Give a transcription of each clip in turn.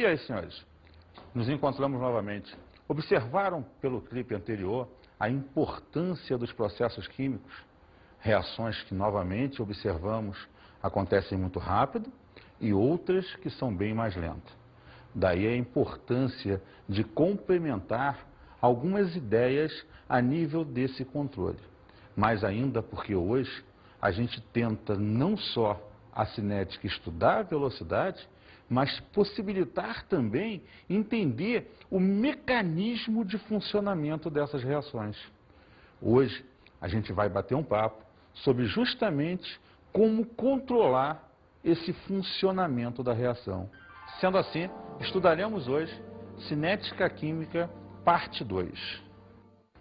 E aí, senhores? Nos encontramos novamente. Observaram pelo clipe anterior a importância dos processos químicos? Reações que novamente observamos acontecem muito rápido e outras que são bem mais lentas. Daí a importância de complementar algumas ideias a nível desse controle. Mais ainda porque hoje a gente tenta não só a cinética estudar a velocidade, mas possibilitar também entender o mecanismo de funcionamento dessas reações. Hoje a gente vai bater um papo sobre justamente como controlar esse funcionamento da reação. Sendo assim, estudaremos hoje Cinética Química, parte 2.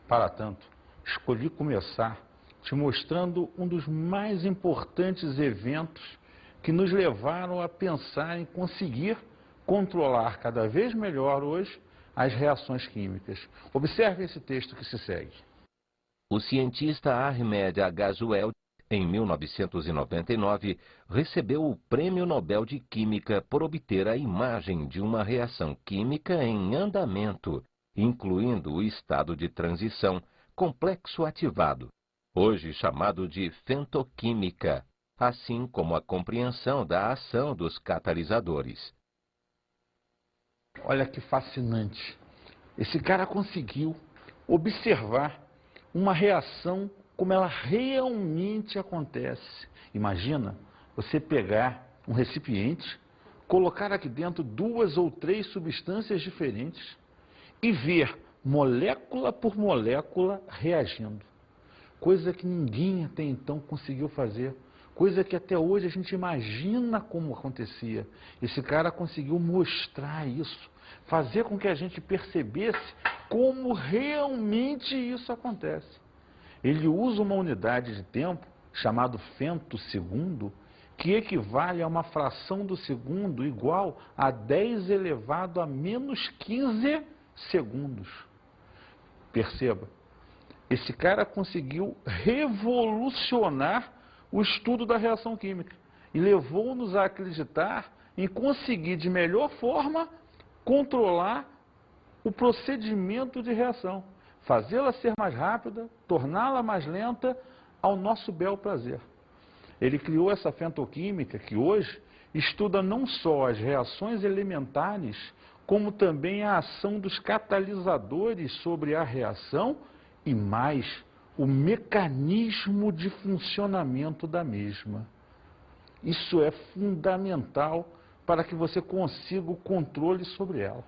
Para tanto, escolhi começar te mostrando um dos mais importantes eventos que nos levaram a pensar em conseguir controlar cada vez melhor hoje as reações químicas. Observe esse texto que se segue. O cientista Ahmed Ghazouel, em 1999, recebeu o Prêmio Nobel de Química por obter a imagem de uma reação química em andamento, incluindo o estado de transição, complexo ativado, hoje chamado de fentoquímica, assim como a compreensão da ação dos catalisadores. Olha que fascinante. Esse cara conseguiu observar uma reação como ela realmente acontece. Imagina você pegar um recipiente, colocar aqui dentro 2 ou 3 substâncias diferentes e ver molécula por molécula reagindo. Coisa que ninguém até então conseguiu fazer. Coisa que até hoje a gente imagina como acontecia. Esse cara conseguiu mostrar isso, fazer com que a gente percebesse como realmente isso acontece. Ele usa uma unidade de tempo, chamado femtosegundo, que equivale a uma fração do segundo igual a 10 elevado a menos 15 segundos. Perceba, esse cara conseguiu revolucionar o estudo da reação química e levou-nos a acreditar em conseguir de melhor forma controlar o procedimento de reação, fazê-la ser mais rápida, torná-la mais lenta ao nosso bel prazer. Ele criou essa fentoquímica que hoje estuda não só as reações elementares, como também a ação dos catalisadores sobre a reação e mais o mecanismo de funcionamento da mesma. Isso é fundamental para que você consiga o controle sobre ela.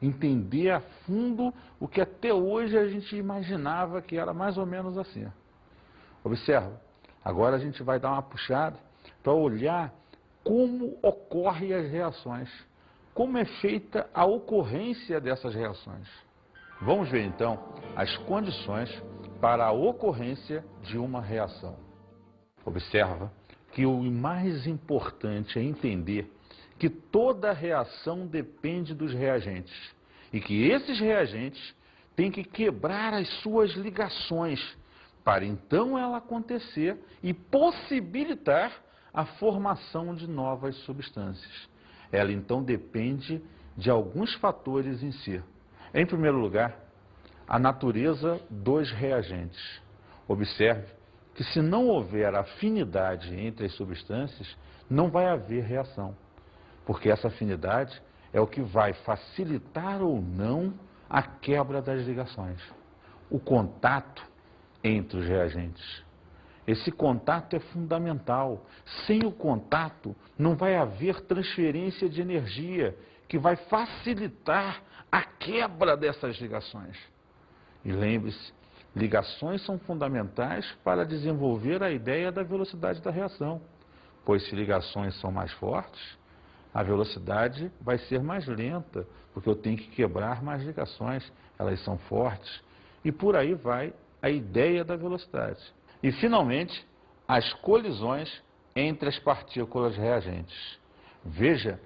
Entender a fundo o que até hoje a gente imaginava que era mais ou menos assim. Observa, agora a gente vai dar uma puxada para olhar como ocorrem as reações, como é feita a ocorrência dessas reações. Vamos ver então as condições para a ocorrência de uma reação. Observa que o mais importante é entender que toda reação depende dos reagentes e que esses reagentes têm que quebrar as suas ligações para então ela acontecer e possibilitar a formação de novas substâncias. Ela então depende de alguns fatores em si. Em primeiro lugar, a natureza dos reagentes. Observe que se não houver afinidade entre as substâncias, não vai haver reação, porque essa afinidade é o que vai facilitar ou não a quebra das ligações. O contato entre os reagentes. Esse contato é fundamental. Sem o contato, não vai haver transferência de energia, que vai facilitar a quebra dessas ligações. E lembre-se, ligações são fundamentais para desenvolver a ideia da velocidade da reação, pois se ligações são mais fortes, a velocidade vai ser mais lenta, porque eu tenho que quebrar mais ligações, elas são fortes, e por aí vai a ideia da velocidade. E, finalmente, as colisões entre as partículas reagentes. Veja,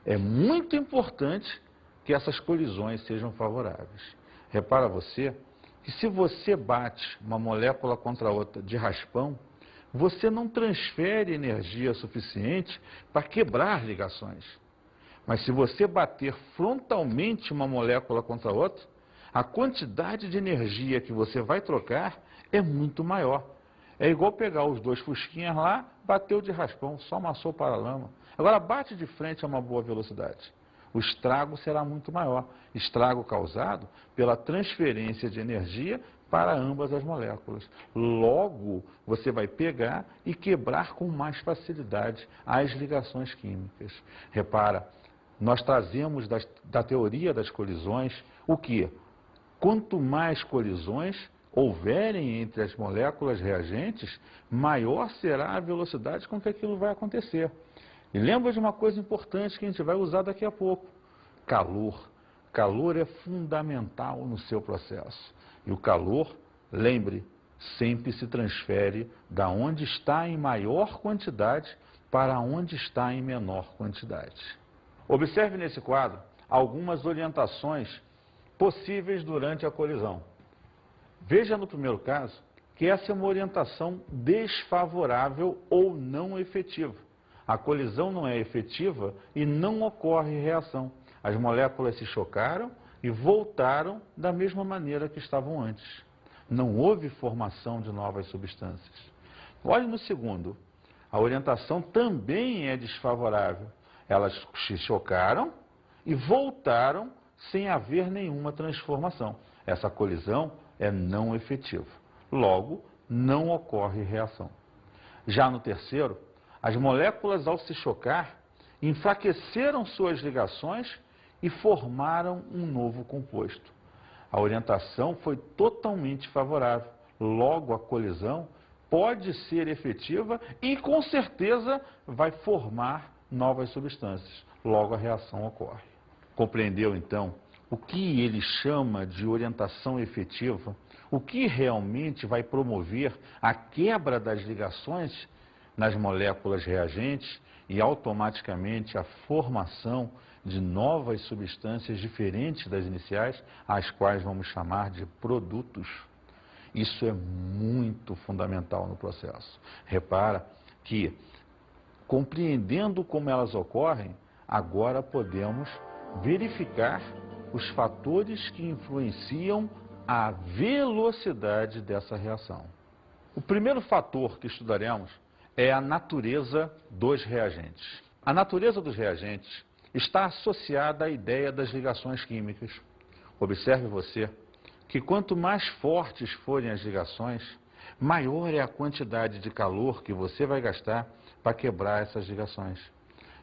é muito importante que essas colisões sejam favoráveis. Repara você que se você bate uma molécula contra a outra de raspão, você não transfere energia suficiente para quebrar ligações. Mas se você bater frontalmente uma molécula contra a outra, a quantidade de energia que você vai trocar é muito maior. É igual pegar os dois fusquinhas lá, bateu de raspão, só amassou para a lama. Agora bate de frente a uma boa velocidade. O estrago será muito maior. Estrago causado pela transferência de energia para ambas as moléculas. Logo, você vai pegar e quebrar com mais facilidade as ligações químicas. Repara, nós trazemos da teoria das colisões o que? Quanto mais colisões houverem entre as moléculas reagentes, maior será a velocidade com que aquilo vai acontecer. E lembra de uma coisa importante que a gente vai usar daqui a pouco: calor. Calor é fundamental no seu processo. E o calor, lembre, sempre se transfere da onde está em maior quantidade para onde está em menor quantidade. Observe nesse quadro algumas orientações possíveis durante a colisão. Veja no primeiro caso que essa é uma orientação desfavorável ou não efetiva. A colisão não é efetiva e não ocorre reação. As moléculas se chocaram e voltaram da mesma maneira que estavam antes. Não houve formação de novas substâncias. Olhe no segundo. A orientação também é desfavorável. Elas se chocaram e voltaram sem haver nenhuma transformação. Essa colisão é não efetiva. Logo, não ocorre reação. Já no terceiro, as moléculas, ao se chocar, enfraqueceram suas ligações e formaram um novo composto. A orientação foi totalmente favorável. Logo, a colisão pode ser efetiva e, com certeza, vai formar novas substâncias. Logo, a reação ocorre. Compreendeu, então, o que ele chama de orientação efetiva? O que realmente vai promover a quebra das ligações nas moléculas reagentes e automaticamente a formação de novas substâncias diferentes das iniciais, as quais vamos chamar de produtos. Isso é muito fundamental no processo. Repara que, compreendendo como elas ocorrem, agora podemos verificar os fatores que influenciam a velocidade dessa reação. O primeiro fator que estudaremos é a natureza dos reagentes. A natureza dos reagentes está associada à ideia das ligações químicas. Observe você que quanto mais fortes forem as ligações, maior é a quantidade de calor que você vai gastar para quebrar essas ligações.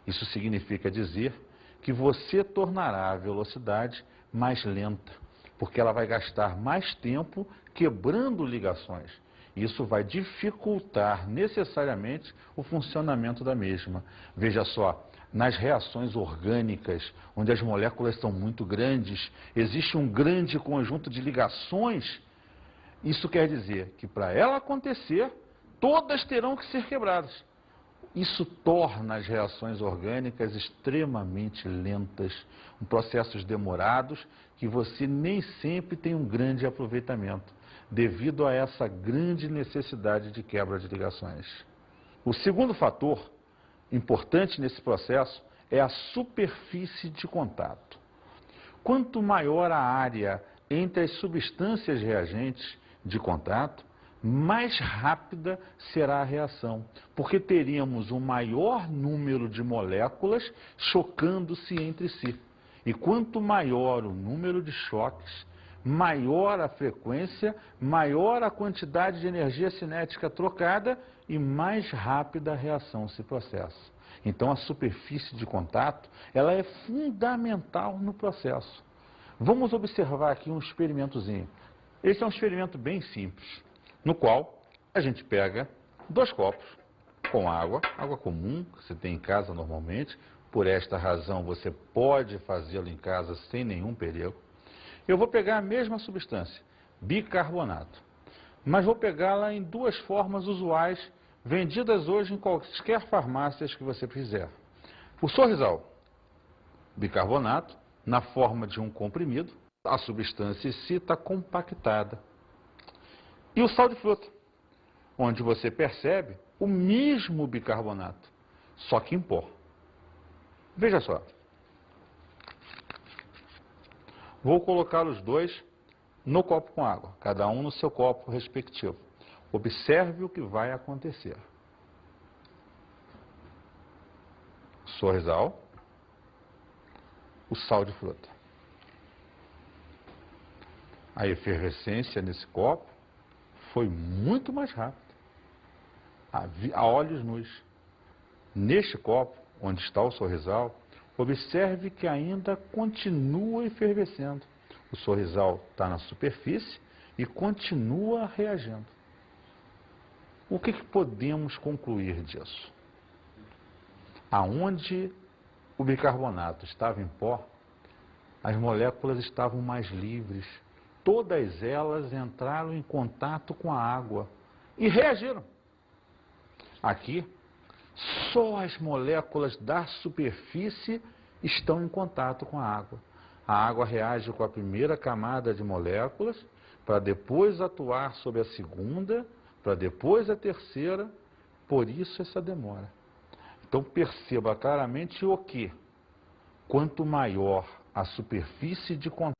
Isso significa dizer que você tornará a velocidade mais lenta, porque ela vai gastar mais tempo quebrando ligações. Isso vai dificultar necessariamente o funcionamento da mesma. Veja só, nas reações orgânicas, onde as moléculas são muito grandes, existe um grande conjunto de ligações. Isso quer dizer que para ela acontecer, todas terão que ser quebradas. Isso torna as reações orgânicas extremamente lentas, processos demorados, que você nem sempre tem um grande aproveitamento, devido a essa grande necessidade de quebra de ligações. O segundo fator importante nesse processo é a superfície de contato. Quanto maior a área entre as substâncias reagentes de contato, mais rápida será a reação, porque teríamos um maior número de moléculas chocando-se entre si. E quanto maior o número de choques, maior a frequência, maior a quantidade de energia cinética trocada e mais rápida a reação se processa. Então a superfície de contato, ela é fundamental no processo. Vamos observar aqui um experimentozinho. Esse é um experimento bem simples, no qual a gente pega 2 copos com água comum, que você tem em casa normalmente. Por esta razão, você pode fazê-lo em casa sem nenhum perigo. Eu vou pegar a mesma substância, bicarbonato, mas vou pegá-la em 2 formas usuais, vendidas hoje em quaisquer farmácias que você fizer. O Sorrisal, bicarbonato, na forma de um comprimido, a substância em si está compactada. E o sal de fruta, onde você percebe o mesmo bicarbonato, só que em pó. Veja só, Vou colocar os dois no copo com água, cada um no seu copo respectivo. Observe o que vai acontecer. Sorrisal, o sal de fruta. A efervescência nesse copo foi muito mais rápida, a olhos nus. Neste copo, onde está o sorrisal, observe que ainda continua efervescendo. O sorrisal está na superfície e continua reagindo. O que podemos concluir disso? Aonde o bicarbonato estava em pó, as moléculas estavam mais livres. Todas elas entraram em contato com a água e reagiram. Aqui, só as moléculas da superfície estão em contato com a água. A água reage com a primeira camada de moléculas, para depois atuar sobre a segunda, para depois a terceira, por isso essa demora. Então perceba claramente o que? Quanto maior a superfície de contato,